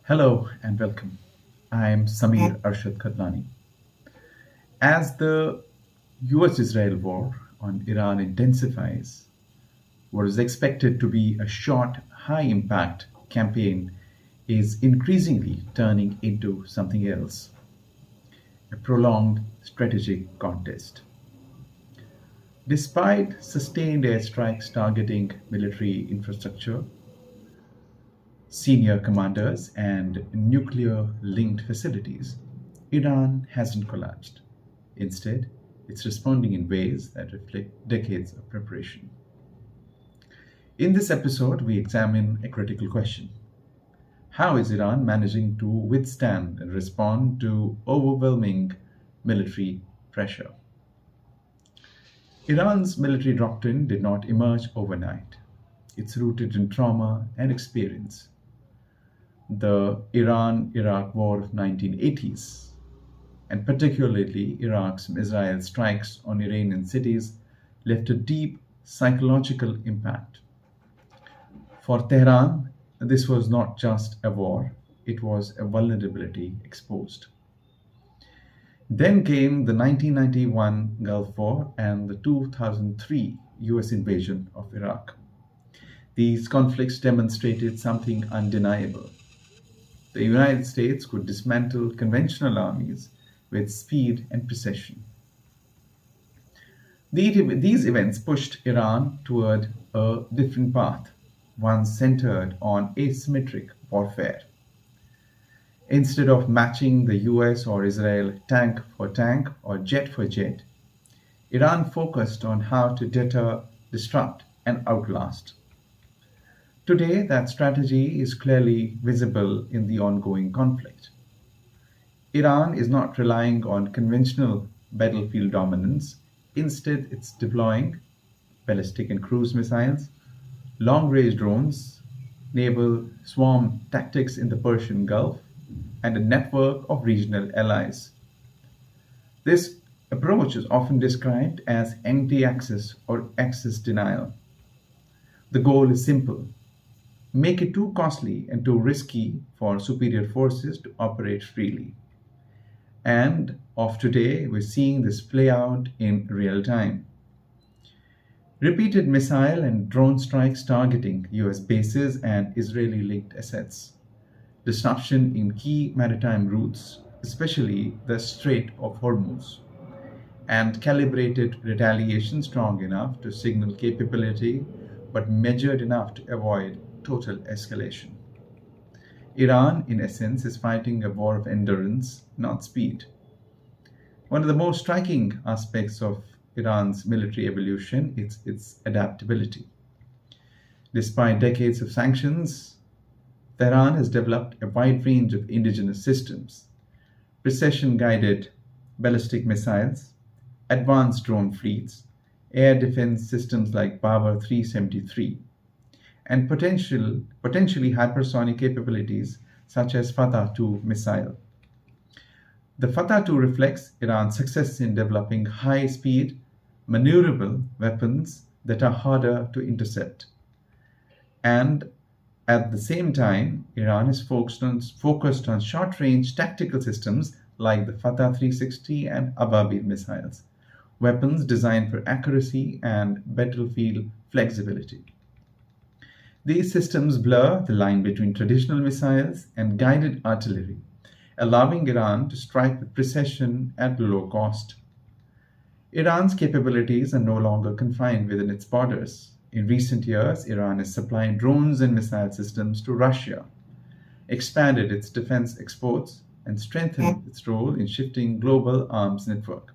Hello and welcome. I'm Sameer Arshad Khatlani. As the US Israel war on Iran intensifies, what is expected to be a short, high impact campaign is increasingly turning into something else, a prolonged strategic contest. Despite sustained airstrikes targeting military infrastructure, senior commanders, and nuclear linked facilities, Iran hasn't collapsed. Instead, it's responding in ways that reflect decades of preparation. In this episode, we examine a critical question. How is Iran managing to withstand and respond to overwhelming military pressure? Iran's military doctrine did not emerge overnight. It's rooted in trauma and experience. The Iran-Iraq War of 1980s, and particularly Iraq's missile strikes on Iranian cities, left a deep psychological impact. For Tehran, this was not just a war, it was a vulnerability exposed. Then came the 1991 Gulf War and the 2003 US invasion of Iraq. These conflicts demonstrated something undeniable. The United States could dismantle conventional armies with speed and precision. These events pushed Iran toward a different path, one centered on asymmetric warfare. Instead of matching the US or Israel tank for tank or jet for jet, Iran focused on how to deter, disrupt, and outlast. Today, that strategy is clearly visible in the ongoing conflict. Iran is not relying on conventional battlefield dominance. Instead, it's deploying ballistic and cruise missiles, long range drones, naval swarm tactics in the Persian Gulf, and a network of regional allies. This approach is often described as anti-access or access denial. The goal is simple: make it too costly and too risky for superior forces to operate freely. And of today, we're seeing this play out in real time. Repeated missile and drone strikes targeting US bases and Israeli linked assets. Disruption in key maritime routes, especially the Strait of Hormuz, and calibrated retaliation strong enough to signal capability but measured enough to avoid total escalation. Iran, in essence, is fighting a war of endurance, not speed. One of the most striking aspects of Iran's military evolution is its adaptability. Despite decades of sanctions, Tehran has developed a wide range of indigenous systems: precision guided ballistic missiles, advanced drone fleets, air defense systems like Power 373, and potentially hypersonic capabilities such as Fatah 2 missile. The Fatah 2 reflects Iran's success in developing high speed, maneuverable weapons that are harder to intercept. And at the same time, Iran is focused on short range tactical systems like the Fatah 360 and Ababil missiles, weapons designed for accuracy and battlefield flexibility. These systems blur the line between traditional missiles and guided artillery, allowing Iran to strike with precision at low cost. Iran's capabilities are no longer confined within its borders. In recent years, Iran has supplied drones and missile systems to Russia, expanded its defense exports, and strengthened its role in shifting global arms network.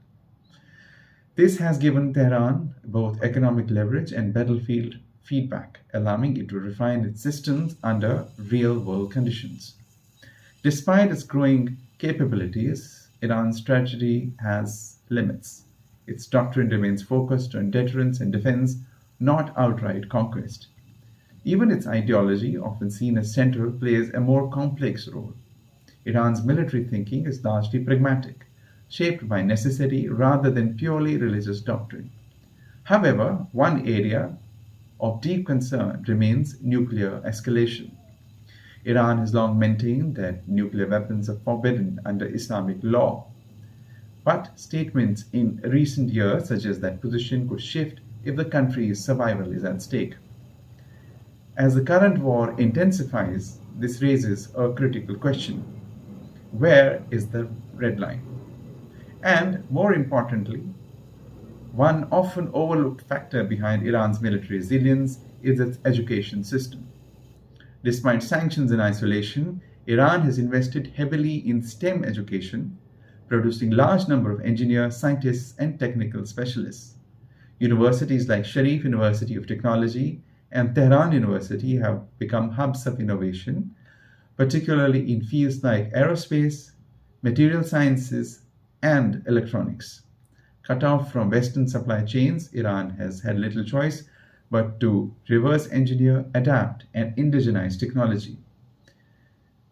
This has given Tehran both economic leverage and battlefield feedback, allowing it to refine its systems under real world conditions. Despite its growing capabilities, Iran's strategy has limits. Its doctrine remains focused on deterrence and defense, not outright conquest. Even its ideology, often seen as central, plays a more complex role. Iran's military thinking is largely pragmatic, shaped by necessity rather than purely religious doctrine. However, one area of deep concern remains nuclear escalation. Iran has long maintained that nuclear weapons are forbidden under Islamic law. But statements in recent years suggest that position could shift if the country's survival is at stake. As the current war intensifies, this raises a critical question. Where is the red line? And more importantly, one often overlooked factor behind Iran's military resilience is its education system. Despite sanctions and isolation, Iran has invested heavily in STEM education, producing large number of engineers, scientists, and technical specialists. Universities like Sharif University of Technology and Tehran University have become hubs of innovation, particularly in fields like aerospace, material sciences, and electronics. Cut off from Western supply chains, Iran has had little choice but to reverse engineer, adapt, and indigenize technology.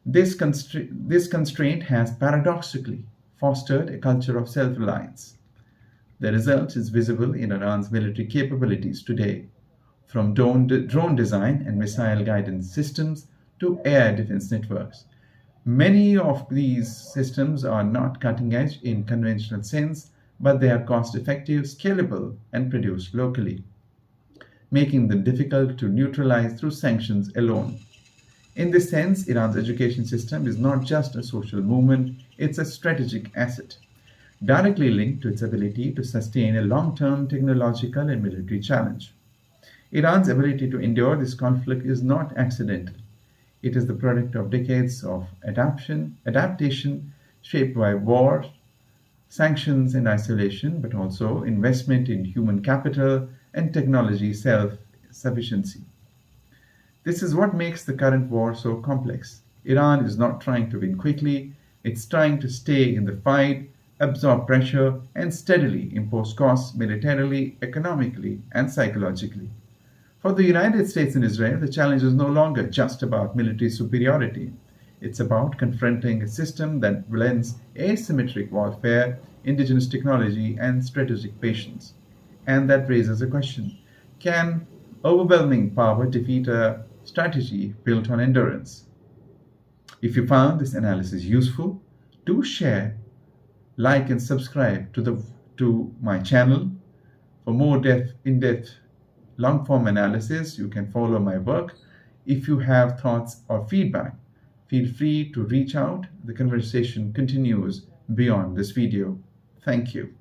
This constraint has paradoxically fostered a culture of self-reliance. The result is visible in Iran's military capabilities today, from drone design and missile guidance systems to air defense networks. Many of these systems are not cutting edge in conventional sense, but they are cost effective, scalable, and produced locally, making them difficult to neutralize through sanctions alone. In this sense, Iran's education system is not just a social movement, it's a strategic asset, directly linked to its ability to sustain a long-term technological and military challenge. Iran's ability to endure this conflict is not accidental. It is the product of decades of adaptation shaped by war, sanctions, and isolation, but also investment in human capital and technology self-sufficiency. This is what makes the current war so complex. Iran is not trying to win quickly, it's trying to stay in the fight, absorb pressure, and steadily impose costs militarily, economically, and psychologically. For the United States and Israel, the challenge is no longer just about military superiority. It's about confronting a system that blends asymmetric warfare, indigenous technology, and strategic patience. And that raises a question. Can overwhelming power defeat a strategy built on endurance? If you found this analysis useful, do share, like, and subscribe to my channel. For more in-depth long-form analysis, you can follow my work. If you have thoughts or feedback, feel free to reach out. The conversation continues beyond this video. Thank you.